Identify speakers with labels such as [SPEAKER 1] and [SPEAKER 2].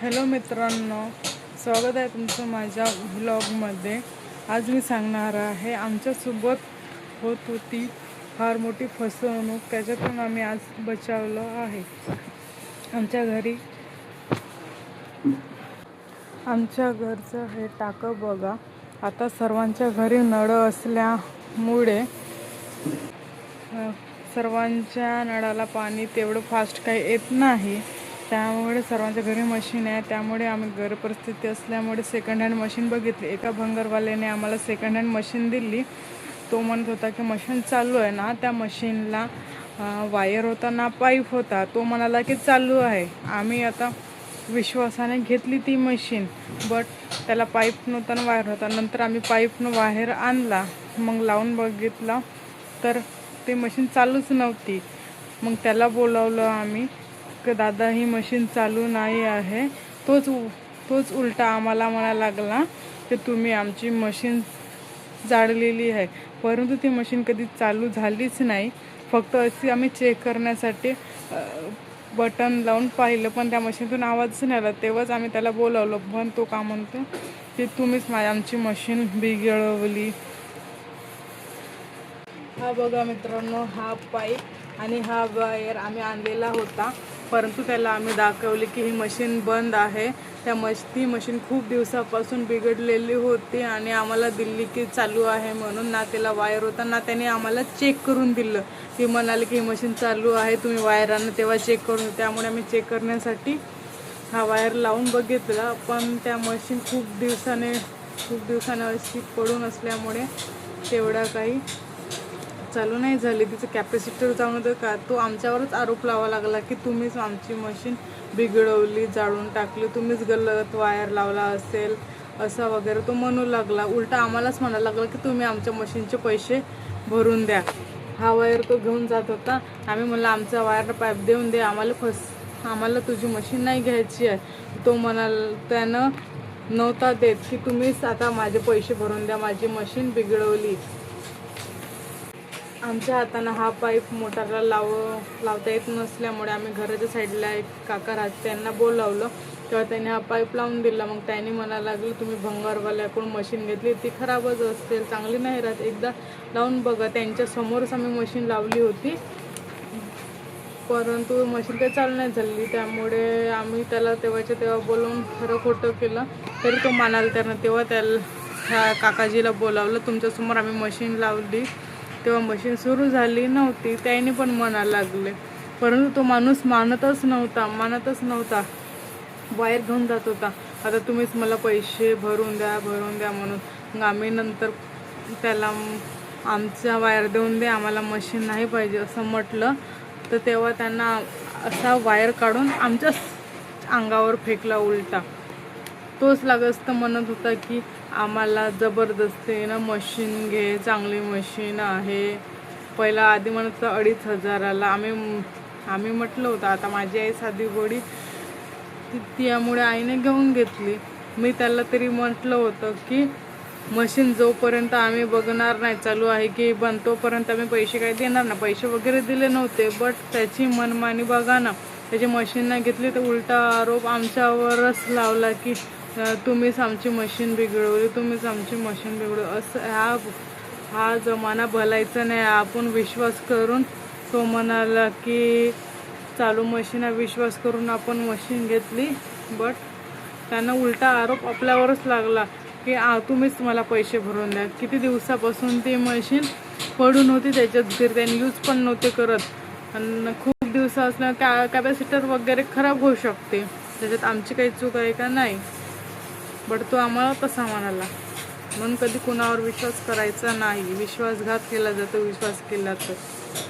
[SPEAKER 1] Hello मित्रांनो, स्वागत आहे तुमचं माझ्या व्लॉगमध्ये। आज मी सांगणार आहे आमच्यासोबत होत होती फार मोठी फसवणूक, त्याच्यातून आम्ही आज बचावलो आहे। आमच्या घरचं हे टाकं बघा। आता सर्वांच्या घरी नळ असल्यामुळे सर्वांच्या नळाला पाणी तेवढं फास्ट काही येत नाही, त्यामुळे सर्वांच्या घरी मशीन आहे। त्यामुळे आम्ही घर परिस्थिती असल्यामुळे सेकंड हँड मशीन बघितली। एका भंगारवाल्याने आम्हाला सेकंड हँड मशीन दिली। तो म्हणत होता की मशीन चालू आहे ना, त्या मशीनला वायर होता ना पाईप होता। तो म्हणाला की चालू आहे। आम्ही आता विश्वासाने घेतली ती मशीन, बट त्याला पाईप नव्हता ना वायर होता। नंतर आम्ही पाईपनं वायर आणला, मग लावून बघितला तर ते मशीन चालूच नव्हती। मग त्याला बोलावलं आम्ही की दादा ही मशीन चालू नाही आहे। तोच उलटा आम्हाला म्हणायला लागला की तुम्ही आमची मशीन जाळलेली आहे, परंतु ती मशीन कधी चालू झालीच नाही। फक्त अशी आम्ही चेक करण्यासाठी बटन लावून पाहिलं, पण त्या मशीनतून आवाजच नाही आला। तेव्हाच आम्ही त्याला बोलावलं, पण तो का म्हणतो की तुम्हीच आमची मशीन बिघडवली। हा बघा मित्रांनो, हा पाईप आणि हा वायर आम्ही आणलेला होता, परंतु त्याला आम्ही दाखवले की ही मशीन बंद आहे। ती मशीन खूप दिवसापासून बिघडलेली होती आणि आम्हाला दिल्ली की चालू आहे म्हणून। ना त्याला वायर होता ना त्याने आम्हाला चेक करून दिलं। ती म्हणाले की ही मशीन चालू आहे, तुम्ही वायर आणा तेव्हा चेक करून। त्यामुळे आम्ही चेक करण्यासाठी हा वायर लावून बघितला, पण त्या मशीन खूप दिवसाने अशी पडून असल्यामुळे तेवढा काही चालू नाही झाली। तिचं कॅपॅसिटर जाऊन होतं का, तो आमच्यावरच आरोप लावा लागला की तुम्हीच आमची मशीन बिघडवली, जाळून टाकली, तुम्हीच गलत वायर लावला असेल असं वगैरे तो म्हणू लागला। उलटा आम्हालाच म्हणायला लागला की तुम्ही आमच्या मशीनचे पैसे भरून द्या। हा वायर तो घेऊन जात होता। आम्ही म्हणलं आमचा वायर पाईप देऊन दे, आम्हाला तुझी मशीन नाही घ्यायची आहे। तो त्यानं नव्हता देत की तुम्हीच आता माझे पैसे भरून द्या, माझी मशीन बिघडवली। आमच्या हातानं हा पाईप मोटारला लावता येत नसल्यामुळे आम्ही घराच्या साईडला एक काका राहत त्यांना बोलावलं, तेव्हा त्यांनी हा पाईप लावून दिला। मग त्यांनी म्हणायला लागलं तुम्ही भंगारवाल्याकडून मशीन घेतली, ती खराबच असेल, चांगली नाही राहत, एकदा लावून बघा। त्यांच्या समोरच आम्ही मशीन लावली होती, परंतु मशीन काही चालू नाही झाली। त्यामुळे आम्ही त्याला तेव्हाच्या तेव्हा बोलवून खरं खोटं केलं, तरी तो मानायला त्यानं तेव्हा ह्या काकाजीला बोलावलं, तुमच्यासमोर आम्ही मशीन लावली तेव्हा मशीन सुरू झाली नव्हती, त्याने पण म्हणायला लागले। परंतु तो माणूस मानतच नव्हता, वायर घेऊन जात होता। आता तुम्हीच मला पैसे भरून द्या म्हणून। मग आम्ही नंतर त्याला आमचा वायर देऊन दे, आम्हाला मशीन नाही पाहिजे असं म्हटलं, तर तेव्हा त्यांना असा वायर काढून आमच्याच अंगावर फेकला उलटा। तोच लागस्त म्हणत होता की आम्हाला जबरदस्तीनं मशीन घे, चांगली मशीन आहे। पहिला आधी म्हणत होता 2500ला। आम्ही म्हटलं होतं आता माझी आई साधी गोडी, त्यामुळे आईने घेऊन घेतली। मी त्याला तरी म्हटलं होतं की मशीन जोपर्यंत आम्ही बघणार नाही चालू आहे की बंद, तोपर्यंत आम्ही पैसे काही देणार ना। पैसे वगैरे दिले नव्हते, बट त्याची मनमानी बघा ना, त्याची मशीन नाही घेतली तर उलटा आरोप आमच्यावरच लावला की तुम्हीच आमची मशीन बिघडवली, तुम्हीच आमची मशीन बिघडवली असं। हा जमाना भलायचा नाही। आपण विश्वास करून, तो म्हणाला की चालू मशीन विश्वास करून आपण मशीन घेतली, बट त्यांना उलटा आरोप आपल्यावरच लागला की तुम्हीच मला पैसे भरून द्या। किती दिवसापासून ती मशीन पडून होती त्याच्यात घरी, त्यांनी यूज पण नव्हते करत आणि खूप दिवस असल्या कॅपॅसिटर वगैरे खराब होऊ शकते, त्याच्यात आमची काही चूक आहे का नाही। बट तो आम्हाला तसा म्हणाला, म्हणून कधी कुणावर विश्वास करायचा नाही। विश्वासघात केला जातो विश्वास केला तर।